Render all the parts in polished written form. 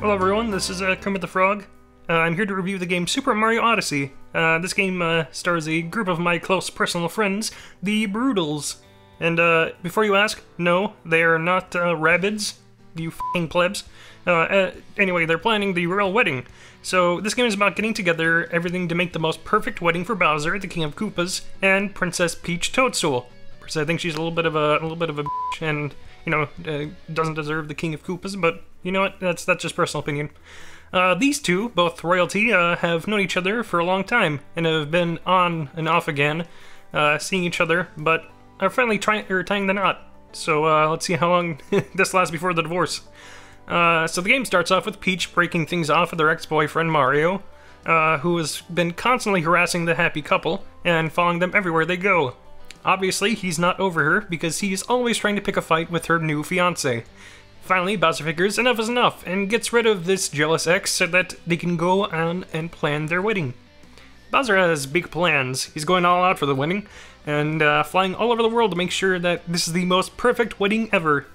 Hello everyone, this is Kermit the Frog. I'm here to review the game Super Mario Odyssey. This game stars a group of my close personal friends, the Broodals. And before you ask, no, they are not rabbids, you f***ing plebs. Anyway, they're planning the royal wedding. So this game is about getting together everything to make the most perfect wedding for Bowser, the King of Koopas, and Princess Peach Toadstool. Because I think she's a little bit of a bitch, and you know, doesn't deserve the King of Koopas, but you know what, that's just personal opinion. These two, both royalty, have known each other for a long time, and have been on and off again, seeing each other, but are finally tying the knot. So let's see how long this lasts before the divorce. So the game starts off with Peach breaking things off with her ex-boyfriend Mario, who has been constantly harassing the happy couple, and following them everywhere they go. Obviously, he's not over her, because he's always trying to pick a fight with her new fiancé. Finally, Bowser figures enough is enough, and gets rid of this jealous ex so that they can go on and plan their wedding. Bowser has big plans. He's going all out for the wedding, and flying all over the world to make sure that this is the most perfect wedding ever.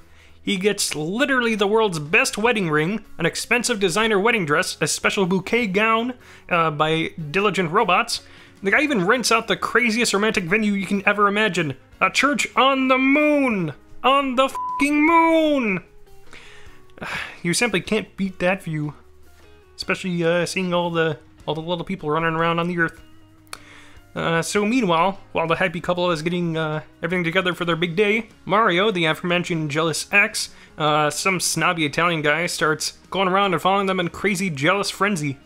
He gets literally the world's best wedding ring, an expensive designer wedding dress, a special bouquet gown by Diligent Robots. The guy even rents out the craziest romantic venue you can ever imagine. A church on the moon! On the f***ing moon! You simply can't beat that view. Especially seeing all the little people running around on the earth. So meanwhile, while the happy couple is getting everything together for their big day, Mario, the aforementioned jealous ex, some snobby Italian guy, starts going around and following them in crazy jealous frenzy.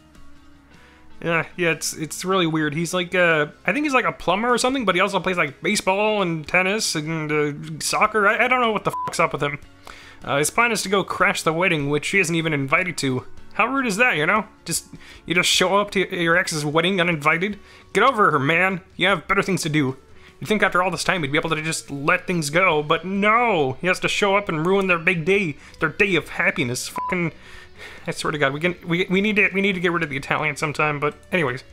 Yeah, it's really weird. He's like, I think he's like a plumber or something, but he also plays like baseball and tennis and soccer. I don't know what the fuck's up with him. His plan is to go crash the wedding, which she isn't even invited to. How rude is that, you know? You just show up to your ex's wedding uninvited? Get over her, man. You have better things to do. You'd think after all this time he'd be able to just let things go, but no! He has to show up and ruin their big day, their day of happiness. Fucking... I swear to God, we need to get rid of the Italian sometime, but anyways.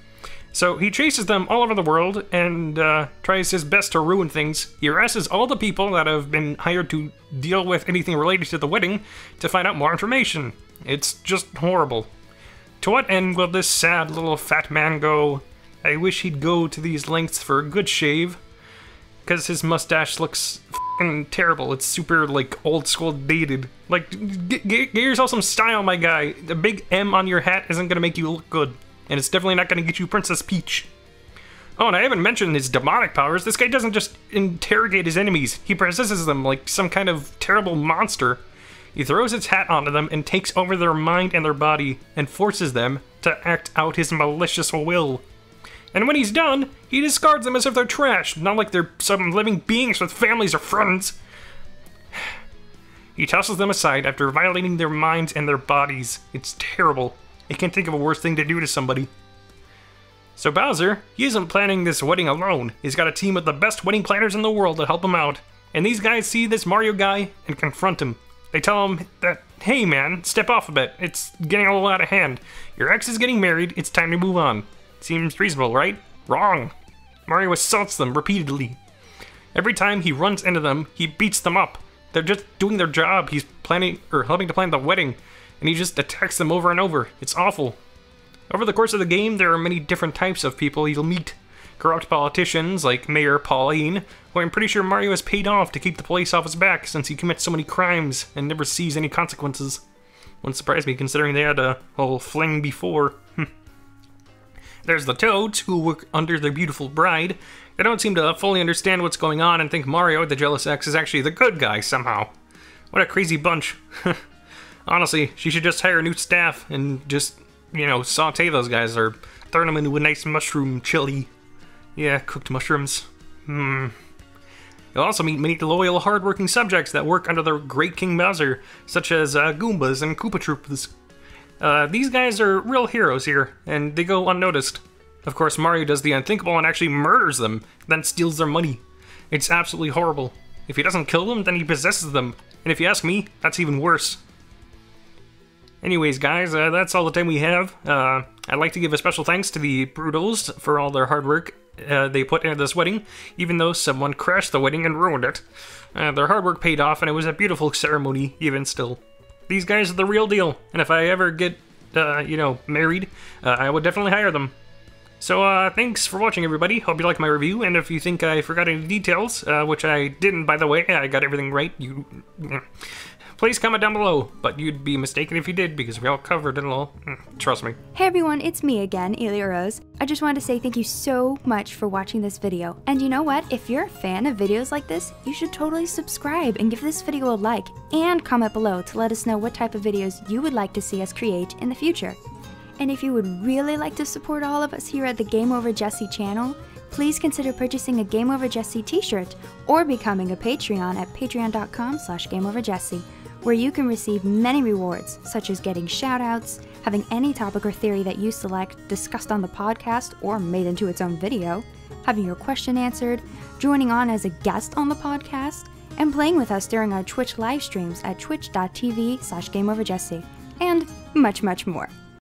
So he chases them all over the world and tries his best to ruin things. He harasses all the people that have been hired to deal with anything related to the wedding to find out more information. It's just horrible. To what end will this sad little fat man go? I wish he'd go to these lengths for a good shave, because his mustache looks f***ing terrible. It's super, like, old school dated. Like, get yourself some style, my guy. The big M on your hat isn't gonna make you look good. And it's definitely not gonna get you Princess Peach. Oh, and I haven't mentioned his demonic powers. This guy doesn't just interrogate his enemies. He possesses them like some kind of terrible monster. He throws his hat onto them and takes over their mind and their body, and forces them to act out his malicious will. And when he's done, he discards them as if they're trash, not like they're some living beings with families or friends. He tosses them aside after violating their minds and their bodies. It's terrible. I can't think of a worse thing to do to somebody. So Bowser, he isn't planning this wedding alone. He's got a team of the best wedding planners in the world to help him out. And these guys see this Mario guy and confront him. They tell him that, hey man, step off a bit. It's getting a little out of hand. Your ex is getting married, it's time to move on. Seems reasonable, right? Wrong. Mario assaults them repeatedly. Every time he runs into them, he beats them up. They're just doing their job. He's planning, or helping to plan the wedding. And he just attacks them over and over. It's awful. Over the course of the game, there are many different types of people you'll meet. Corrupt politicians like Mayor Pauline, who I'm pretty sure Mario has paid off to keep the police off his back since he commits so many crimes and never sees any consequences. Wouldn't surprise me considering they had a whole fling before. There's the Toads, who work under their beautiful bride. They don't seem to fully understand what's going on and think Mario, the jealous ex, is actually the good guy somehow. What a crazy bunch. Honestly, she should just hire new staff and just, you know, saute those guys or turn them into a nice mushroom chili. Yeah, cooked mushrooms. You'll also meet many loyal, hard-working subjects that work under the great King Bowser, such as Goombas and Koopa Troopas. These guys are real heroes here, and they go unnoticed. Of course, Mario does the unthinkable and actually murders them, then steals their money. It's absolutely horrible. If he doesn't kill them, then he possesses them. And if you ask me, that's even worse. Anyways, guys, that's all the time we have. I'd like to give a special thanks to the Broodals for all their hard work they put into this wedding, even though someone crashed the wedding and ruined it. Their hard work paid off, and it was a beautiful ceremony, even still. these guys are the real deal, and if I ever get, you know, married, I would definitely hire them. So, thanks for watching, everybody. Hope you liked my review, and if you think I forgot any details, which I didn't, by the way, I got everything right, please comment down below, but you'd be mistaken if you did, because we all covered it all. Trust me. Hey everyone, it's me again, Elia Rose. I just wanted to say thank you so much for watching this video. And you know what? If you're a fan of videos like this, you should totally subscribe and give this video a like, and comment below to let us know what type of videos you would like to see us create in the future. And if you would really like to support all of us here at the GameOverJesse channel, please consider purchasing a GameOverJesse t-shirt or becoming a Patreon at patreon.com/GameOverJesse, where you can receive many rewards, such as getting shoutouts, having any topic or theory that you select discussed on the podcast or made into its own video, having your question answered, joining on as a guest on the podcast, and playing with us during our Twitch live streams at twitch.tv/GameOverJesse, and much, much more.